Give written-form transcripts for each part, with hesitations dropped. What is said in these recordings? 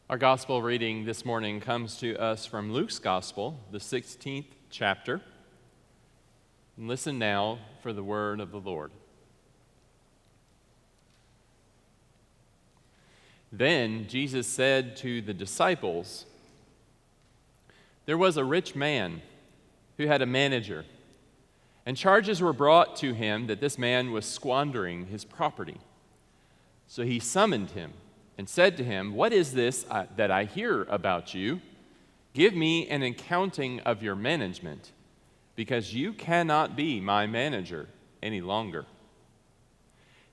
Our gospel reading this morning comes to us from Luke's gospel, the 16th chapter. And listen now for the word of the Lord. Then Jesus said to the disciples, "There was a rich man who had a manager, and charges were brought to him that this man was squandering his property. So he summoned him and said to him, 'What is this that I hear about you? Give me an accounting of your management, because you cannot be my manager any longer.'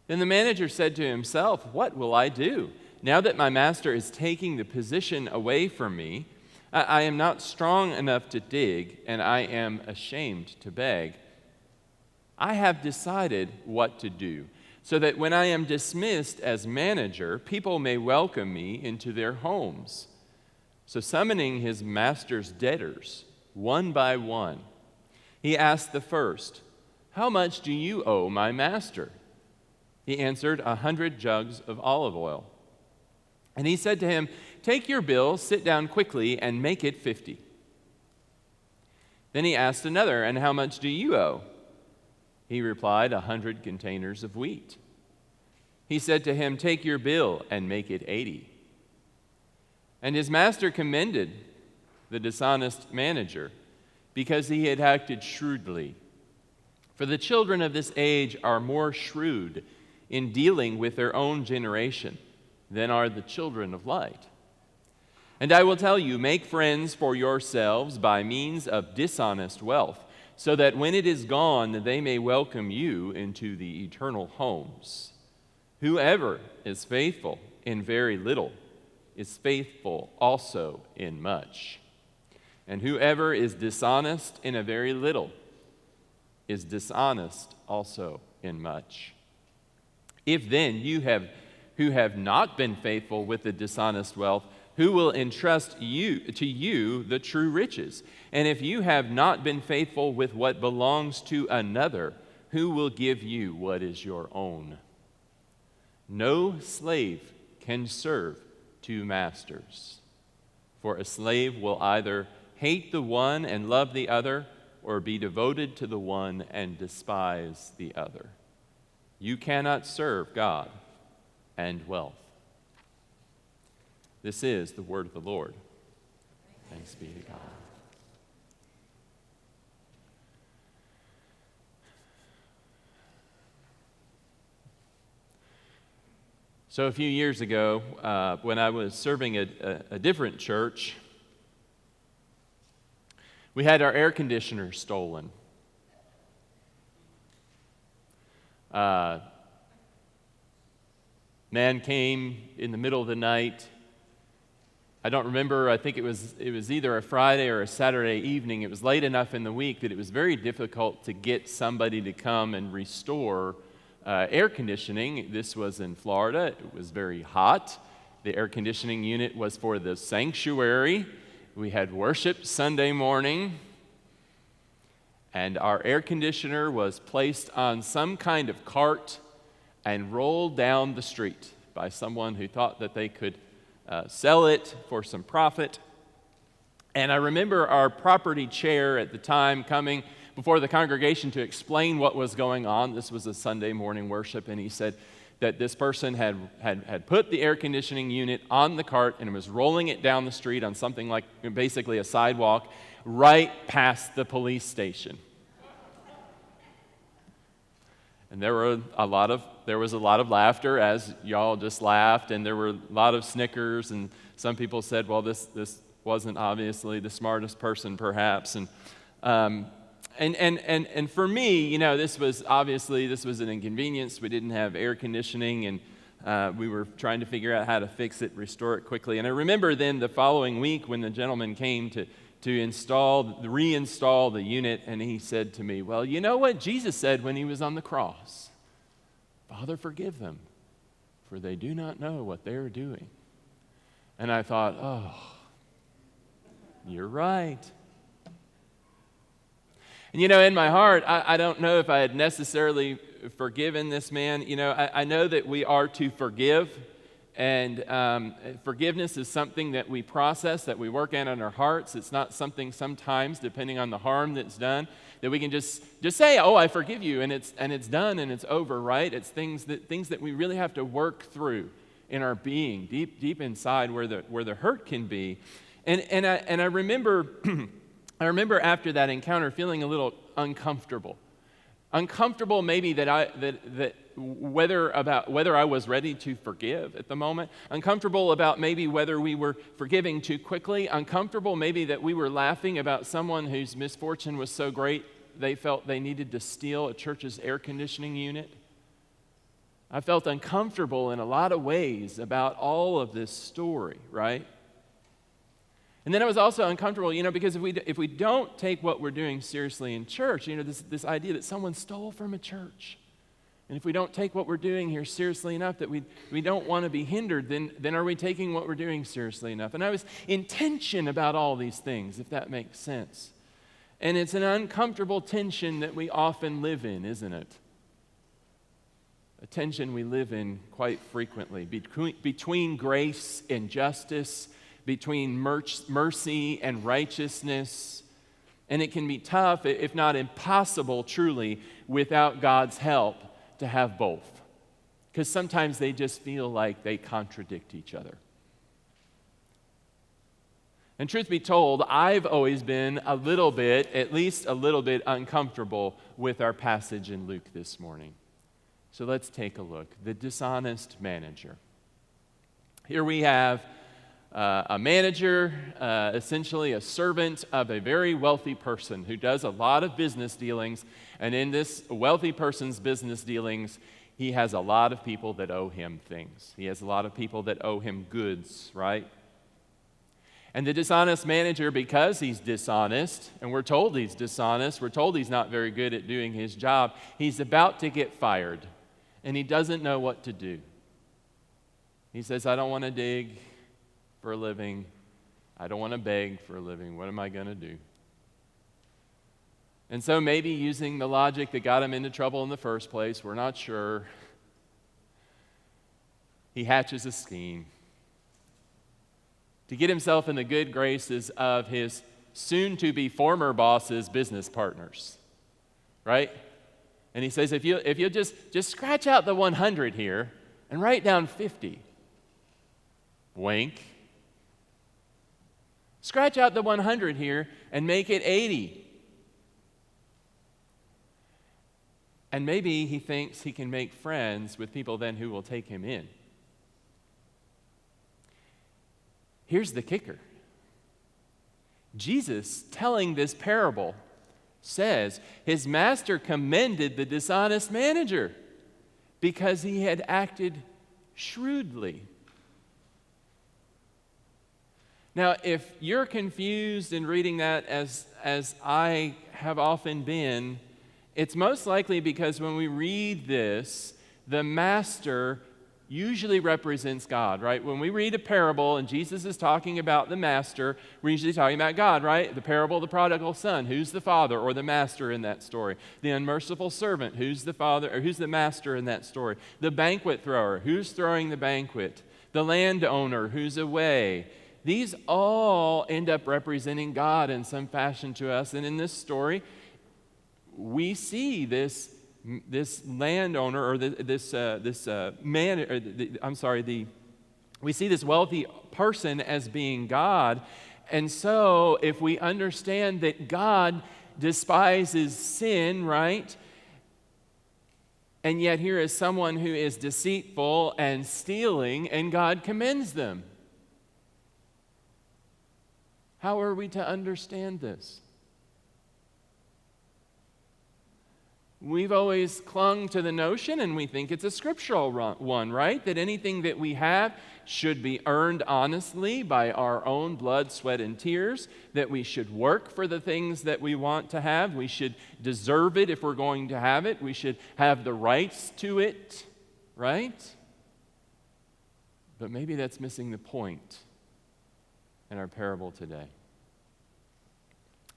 Then the manager said to himself, 'What will I do? Now that my master is taking the position away from me, I am not strong enough to dig, and I am ashamed to beg. I have decided what to do, so that when I am dismissed as manager, people may welcome me into their homes.' So summoning his master's debtors, one by one, he asked the first, 'How much do you owe my master?' He answered, 100 jugs of olive oil. And he said to him, 'Take your bill, sit down quickly, and make it 50. Then he asked another, 'And how much do you owe?' He replied, 100 containers of wheat. He said to him, 'Take your bill and make it 80. And his master commended the dishonest manager because he had acted shrewdly. For the children of this age are more shrewd in dealing with their own generation than are the children of light. And I will tell you, make friends for yourselves by means of dishonest wealth, so that when it is gone, they may welcome you into the eternal homes. Whoever is faithful in very little is faithful also in much. And whoever is dishonest in a very little is dishonest also in much. If then you who have not been faithful with the dishonest wealth, who will entrust to you the true riches? And if you have not been faithful with what belongs to another, who will give you what is your own? No slave can serve two masters, for a slave will either hate the one and love the other, or be devoted to the one and despise the other. You cannot serve God and wealth." This is the word of the Lord. Thanks be to God. So a few years ago, when I was serving a different church, we had our air conditioner stolen. Man came in the middle of the night. I don't remember, I think it was either a Friday or a Saturday evening. It was late enough in the week that it was very difficult to get somebody to come and restore air conditioning. This was in Florida. It was very hot. The air conditioning unit was for the sanctuary. We had worship Sunday morning, and our air conditioner was placed on some kind of cart and rolled down the street by someone who thought that they could sell it for some profit. And I remember our property chair at the time coming before the congregation to explain what was going on. This was a Sunday morning worship, and he said that this person had put the air conditioning unit on the cart and was rolling it down the street on something like basically a sidewalk right past the police station. And there was a lot of laughter as y'all just laughed, and there were a lot of snickers, and some people said, well, this wasn't obviously the smartest person perhaps. And for me, this was an inconvenience. We didn't have air conditioning, and we were trying to figure out how to fix it, restore it quickly. And I remember then the following week when the gentleman came to reinstall the unit, and he said to me, "Well, you know what Jesus said when he was on the cross? Father, forgive them, for they do not know what they're doing." And I thought, oh, you're right. And in my heart, I don't know if I had necessarily forgiven this man. I know that we are to forgive And forgiveness is something that we process, that we work in our hearts. It's not something sometimes, depending on the harm that's done, that we can just say, "Oh, I forgive you," and it's done and it's over, right? It's things that we really have to work through in our being, deep inside, where the hurt can be. And I remember I remember after that encounter feeling a little uncomfortable. Uncomfortable maybe whether I was ready to forgive at the moment. Uncomfortable about maybe whether we were forgiving too quickly. Uncomfortable maybe that we were laughing about someone whose misfortune was so great they felt they needed to steal a church's air conditioning unit. I felt uncomfortable in a lot of ways about all of this story, right? And then I was also uncomfortable, because if we don't take what we're doing seriously in church, this idea that someone stole from a church, and if we don't take what we're doing here seriously enough, that we don't want to be hindered, then are we taking what we're doing seriously enough? And I was in tension about all these things, if that makes sense. And it's an uncomfortable tension that we often live in, isn't it? A tension we live in quite frequently between grace and justice, between mercy and righteousness. And it can be tough, if not impossible, truly, without God's help, to have both. Because sometimes they just feel like they contradict each other. And truth be told, I've always been at least a little bit uncomfortable with our passage in Luke this morning. So let's take a look. The dishonest manager. Here we have a manager, essentially a servant of a very wealthy person who does a lot of business dealings. And in this wealthy person's business dealings, he has a lot of people that owe him things. He has a lot of people that owe him goods, right? And the dishonest manager, because he's dishonest, and we're told he's dishonest, we're told he's not very good at doing his job, he's about to get fired, and he doesn't know what to do. He says, "I don't want to dig for a living. I don't want to beg for a living. What am I going to do?" And so maybe using the logic that got him into trouble in the first place, we're not sure, he hatches a scheme to get himself in the good graces of his soon-to-be former boss's business partners, right? And he says, if you just scratch out the 100 here and write down 50, wink. Scratch out the 100 here and make it 80. And maybe he thinks he can make friends with people then who will take him in. Here's the kicker. Jesus, telling this parable, says his master commended the dishonest manager because he had acted shrewdly. Now, if you're confused in reading that as I have often been, it's most likely because when we read this, the master usually represents God, right? When we read a parable and Jesus is talking about the master, we're usually talking about God, right? The parable of the prodigal son, who's the father or the master in that story? The unmerciful servant, who's the father or who's the master in that story? The banquet thrower, who's throwing the banquet? The landowner, who's away? These all end up representing God in some fashion to us. And in this story, we see this landowner or we see this wealthy person as being God. And so if we understand that God despises sin, right? And yet here is someone who is deceitful and stealing, and God commends them. How are we to understand this? We've always clung to the notion, and we think it's a scriptural one, right? That anything that we have should be earned honestly by our own blood, sweat, and tears, that we should work for the things that we want to have. We should deserve it if we're going to have it. We should have the rights to it, right? But maybe that's missing the point in our parable today.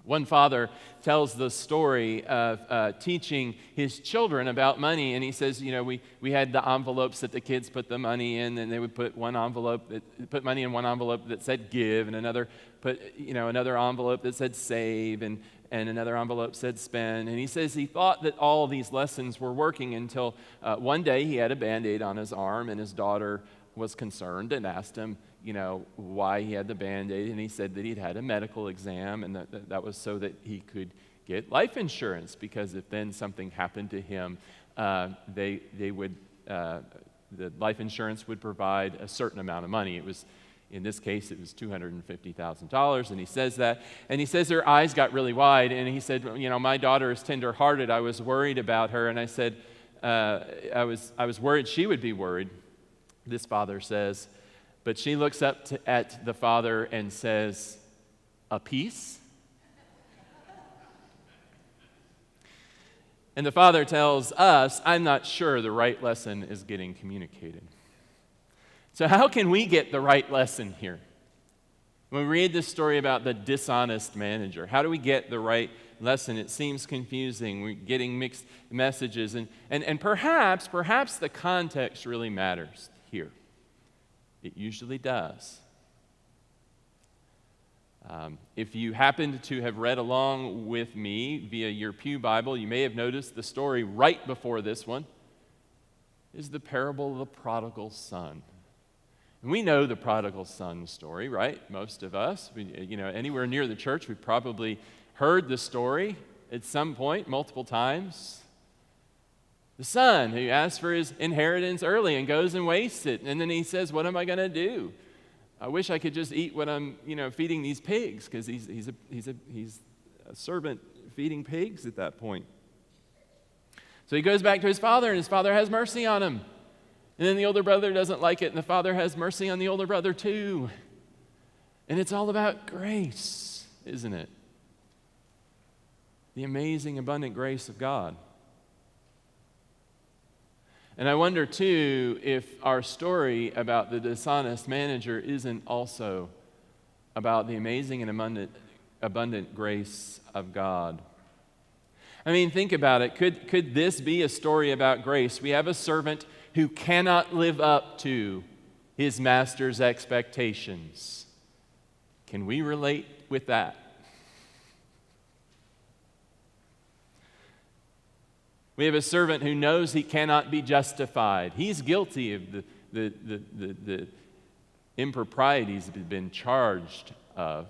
One father tells the story of teaching his children about money, and he says, we had the envelopes that the kids put the money in, and they would put put money in one envelope that said give, and another put another envelope that said save, and another envelope said spend. And he says he thought that all these lessons were working until one day he had a Band-Aid on his arm, and his daughter was concerned and asked him, why he had the Band-Aid, and he said that he'd had a medical exam, and that was so that he could get life insurance, because if then something happened to him, the life insurance would provide a certain amount of money. In this case, it was $250,000, and he says that, and he says her eyes got really wide, and he said, my daughter is tender-hearted. I was worried about her, and I said, I was worried she would be worried, this father says. But she looks up at the father and says, a piece? And the father tells us, I'm not sure the right lesson is getting communicated. So how can we get the right lesson here? When we read this story about the dishonest manager, how do we get the right lesson? It seems confusing. We're getting mixed messages. And perhaps the context really matters here. It usually does. If you happened to have read along with me via your pew Bible, you may have noticed the story right before this one is the parable of the prodigal son. And we know the prodigal son story, right? Most of us, anywhere near the church, we've probably heard the story at some point, multiple times. The son who asks for his inheritance early and goes and wastes it. And then he says, what am I going to do? I wish I could just eat what I'm, feeding these pigs, because he's a servant feeding pigs at that point. So he goes back to his father, and his father has mercy on him. And then the older brother doesn't like it, and the father has mercy on the older brother too. And it's all about grace, isn't it? The amazing, abundant grace of God. And I wonder, too, if our story about the dishonest manager isn't also about the amazing and abundant grace of God. I mean, think about it. Could this be a story about grace? We have a servant who cannot live up to his master's expectations. Can we relate with that? We have a servant who knows he cannot be justified. He's guilty of the improprieties that have been charged of.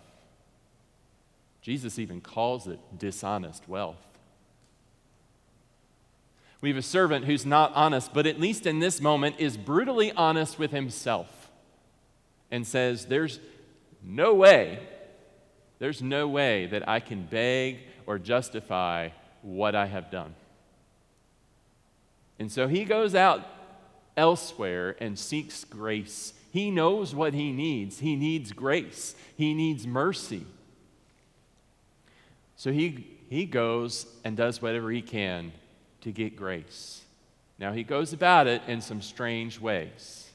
Jesus even calls it dishonest wealth. We have a servant who's not honest, but at least in this moment is brutally honest with himself and says, there's no way that I can beg or justify what I have done. And so he goes out elsewhere and seeks grace. He knows what he needs. He needs grace. He needs mercy. So he goes and does whatever he can to get grace. Now he goes about it in some strange ways.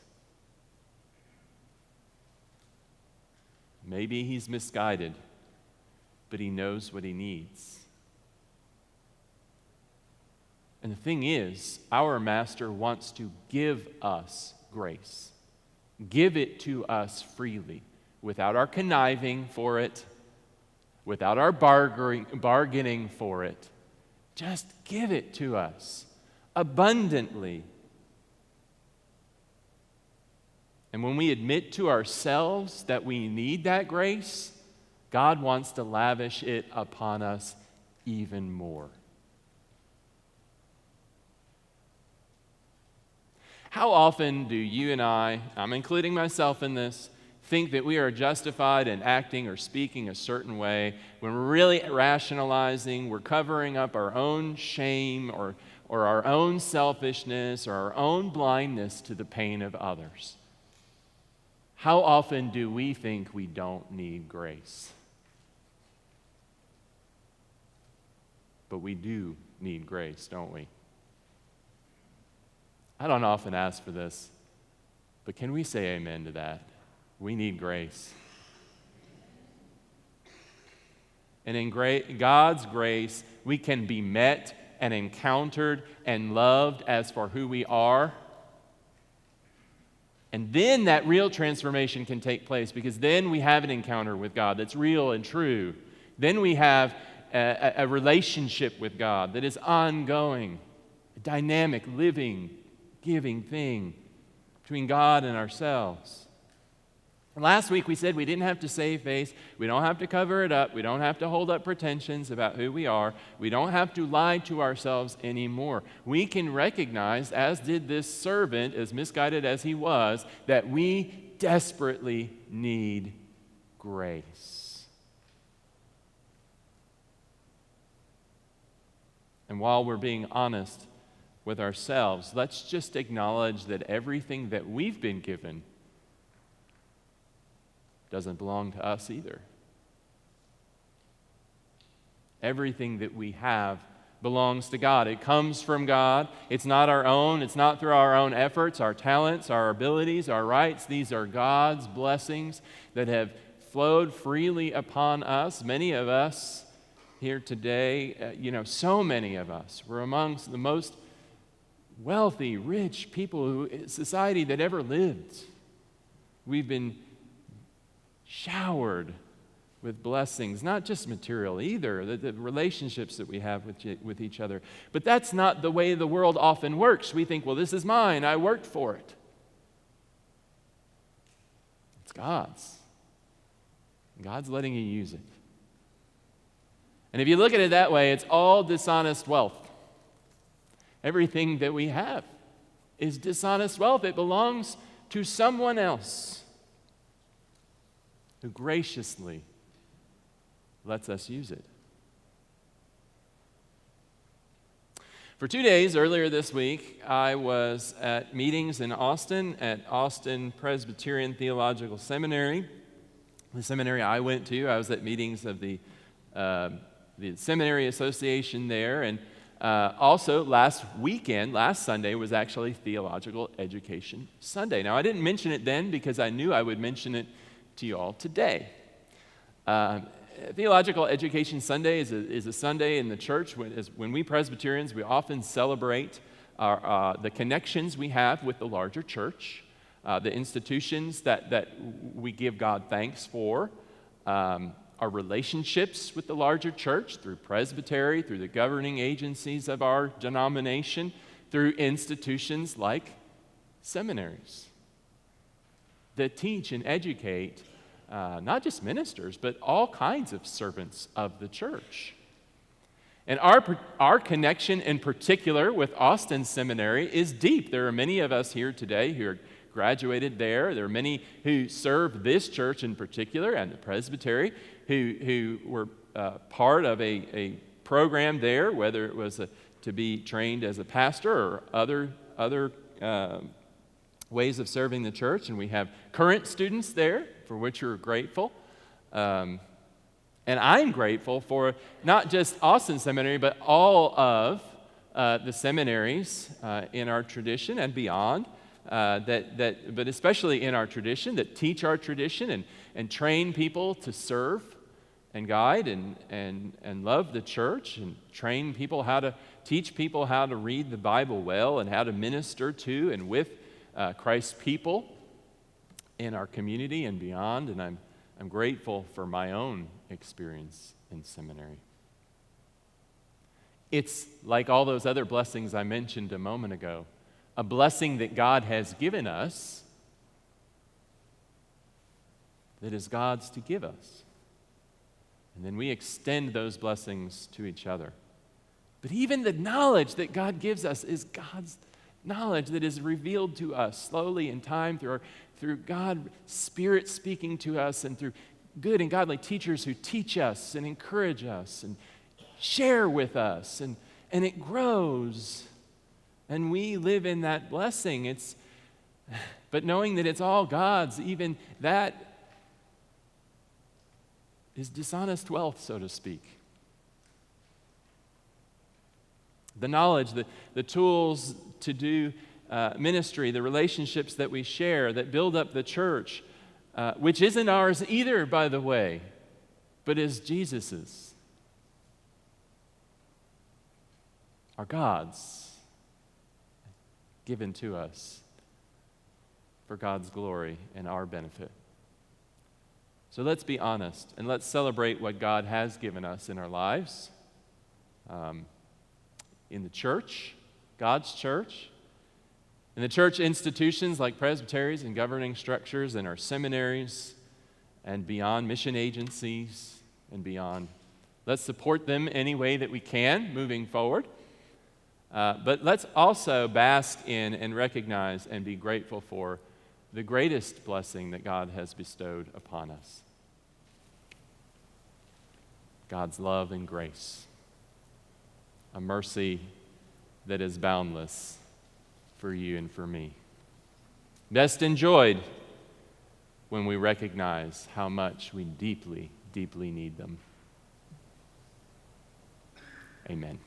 Maybe he's misguided, but he knows what he needs. And the thing is, our Master wants to give us grace. Give it to us freely, without our conniving for it, without our bargaining for it. Just give it to us abundantly. And when we admit to ourselves that we need that grace, God wants to lavish it upon us even more. How often do you and I'm including myself in this, think that we are justified in acting or speaking a certain way when we're really rationalizing, we're covering up our own shame or our own selfishness or our own blindness to the pain of others? How often do we think we don't need grace? But we do need grace, don't we? I don't often ask for this, but can we say amen to that? We need grace. And in God's grace, we can be met and encountered and loved as for who we are. And then that real transformation can take place, because then we have an encounter with God that's real and true. Then we have a relationship with God that is ongoing, a dynamic, living, giving thing between God and ourselves. Last week we said we didn't have to save face. We don't have to cover it up. We don't have to hold up pretensions about who we are. We don't have to lie to ourselves anymore. We can recognize, as did this servant, as misguided as he was, that we desperately need grace. And while we're being honest with ourselves, let's just acknowledge that everything that we've been given doesn't belong to us either. Everything that we have belongs to God. It comes from God. It's not our own. It's not through our own efforts, our talents, our abilities, our rights. These are God's blessings that have flowed freely upon us. Many of us here today, so many of us, we're amongst the most wealthy, rich people society that ever lived. We've been showered with blessings, not just material either, the relationships that we have with each other. But that's not the way the world often works. We think, well, this is mine. I worked for it. It's God's. God's letting you use it. And if you look at it that way, it's all dishonest wealth. Everything that we have is dishonest wealth. It belongs to someone else who graciously lets us use it. For 2 days earlier this week, I was at meetings in Austin, at Austin Presbyterian Theological Seminary, the seminary I went to. I was at meetings of the Seminary Association there, and also last Sunday, was actually Theological Education Sunday. Now, I didn't mention it then because I knew I would mention it to you all today. Theological Education Sunday is a Sunday in the church when we Presbyterians, we often celebrate the connections we have with the larger church, the institutions that we give God thanks for, our relationships with the larger church through presbytery, through the governing agencies of our denomination, through institutions like seminaries that teach and educate not just ministers, but all kinds of servants of the church. And our connection in particular with Austin Seminary is deep. There are many of us here today who are graduated there. There are many who serve this church in particular and the presbytery who were part of a program there, whether it was to be trained as a pastor or other ways of serving the church. And we have current students there, for which we're grateful. And I'm grateful for not just Austin Seminary, but all of the seminaries in our tradition and beyond, but especially in our tradition, that teach our tradition and train people to serve and guide and love the church, and teach people how to read the Bible well and how to minister to and with Christ's people in our community and beyond. And I'm grateful for my own experience in seminary. It's like all those other blessings I mentioned a moment ago, a blessing that God has given us that is God's to give us. And then we extend those blessings to each other. But even the knowledge that God gives us is God's knowledge that is revealed to us slowly in time through God's Spirit speaking to us, and through good and godly teachers who teach us and encourage us and share with us, and it grows, and we live in that blessing. But knowing that it's all God's, even that is dishonest wealth, so to speak. The knowledge, the tools to do ministry, the relationships that we share that build up the church, which isn't ours either, by the way, but is Jesus's. are God's, given to us for God's glory and our benefit. So let's be honest and let's celebrate what God has given us in our lives, in the church, God's church, in the church institutions like presbyteries and governing structures, and our seminaries, and beyond, mission agencies and beyond. Let's support them any way that we can moving forward. But let's also bask in and recognize and be grateful for the greatest blessing that God has bestowed upon us: God's love and grace, a mercy that is boundless for you and for me. Best enjoyed when we recognize how much we deeply, deeply need them. Amen.